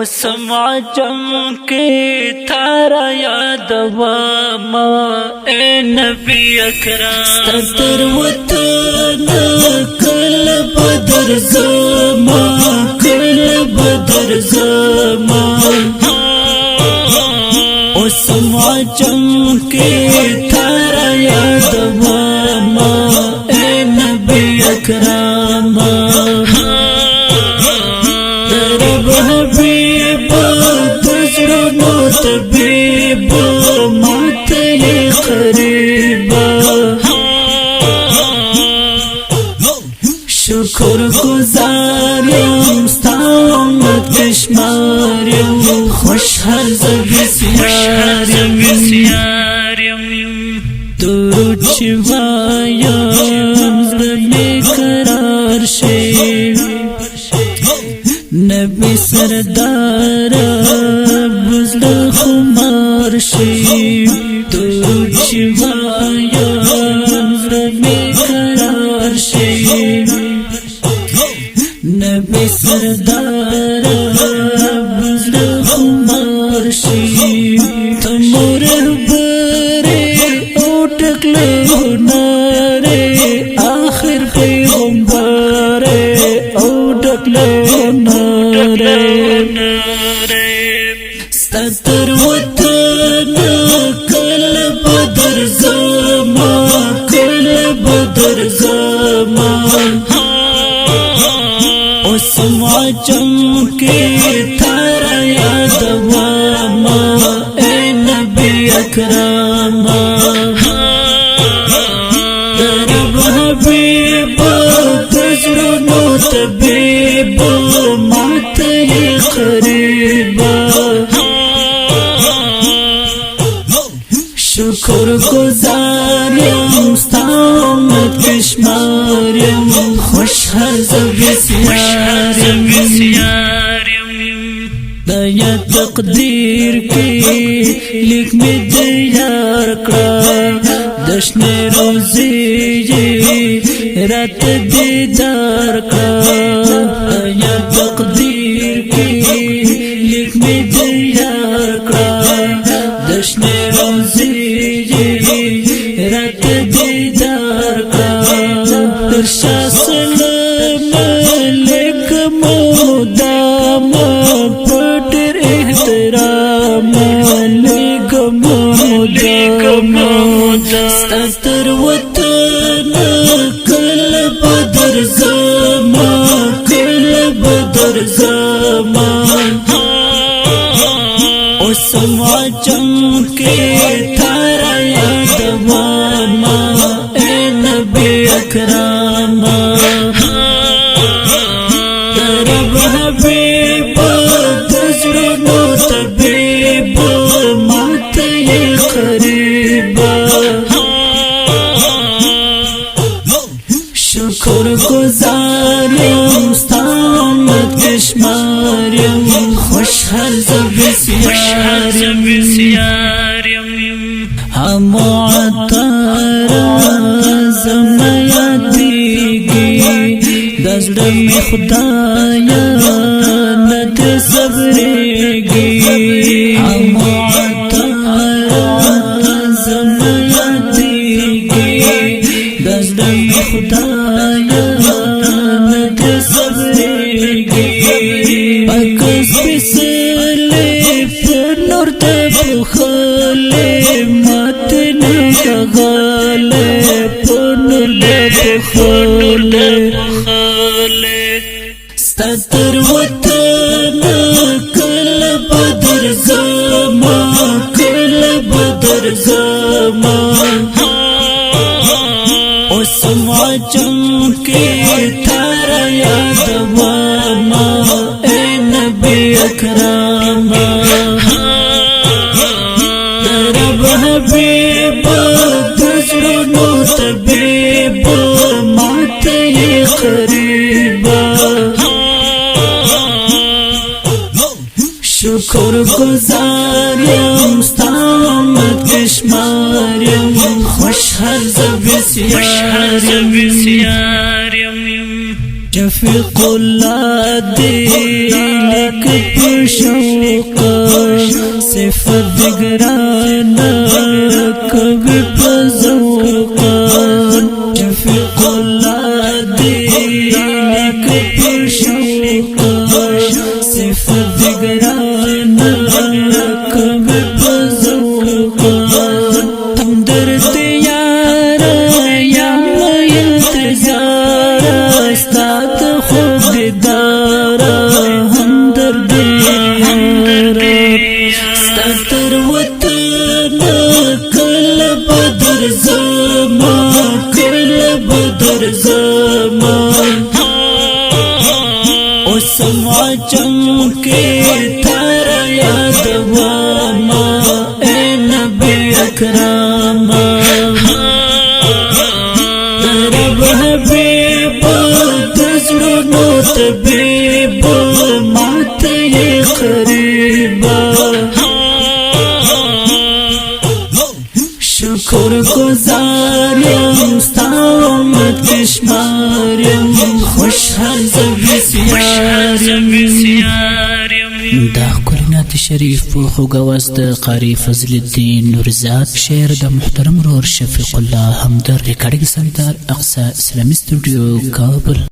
سمع جم کے تھارا یادوا ما اے نبی اکرام ستر وطن کل بدر زما کل بدر زما سمع جم کے تھارا یادوا ما اے نبی اکرام طبيب ماتي قريبا شكر گزار يوم استعمت كشمار يوم خوش هرز بسيار يوم درود شوايم زلمي قرار شيب نبي سردار بزل خمار شيب درود شوايم زلمي قرار شيب نبي سردار بزل خمار شيب تمور بري اوٹک لے نارے آخر پیغمبر اوٹک لے ستر وطن کل بدر زما کل بدر زما سمع جم کے تھارا یادوا ما اے نبی اکرام رب حبیب تجرنو طبیب ماتی قریبا شکر گزار یم استعمت کشمار یم خوش هرز بسیار یم دایا تقدیر کی لکھ میں دیار کرا دشن روزی رات دیدار کرا دایا تقدیر کی لکھ میں دیار کرا دشن روزی رات دیدار کرا ارشا سلام علیکم دام پٹر احترام علیکم دام ستر وطن کل بدر زما کل بدر زما سمع جم کے تھارا یادوا ما اے نبی اکرام رب حبیب تجرنو طبیب ماتی قریبا شکر گزار یم استعمت کشمار یم خوش هرز بسیار یم همو عطار زما یادیگی دزړه می خدایا ند صبرېږي همو عطار زما یادیگی دزړه می خدایا ند صبرېږي پکس پسلې پر نور ته پخلې مات نه غلې پر نور ته پخلې ستر وطن کل بدر زما کل بدر زما سمع جم کے تھارا یادوا ما اے نبی اکرام رب حبیب تجرنو طبیب ماتی قریبا شکر گزار یم استعمت کشمار یم خوش هرز بسیار یم شفیق الله دی لک پشوقا صفت دگرانا کبھی پزوقا شفیق الله دی لک پشوقا صفت دگرانا کبھی پزوقا تم درد یارا یا انتظار استاد خود دارا ہم درد یارا ستر وطن کل بدر زمان کل بدر زمان او سمع چمکے تارا یاد واما اے نبی اکرام رب حبیب دزرنو طبیب مات یہ قریب شکر گزاریم ستا امت کشماریم خوش هر زبسیاریم دا کلنات شریف په خوګواز د قاری فضل الدین نورزاد شعر د محترم رور شفیق الله همدر ریکارډینګ سنټر اقصی اسلامي سټوډیو کابل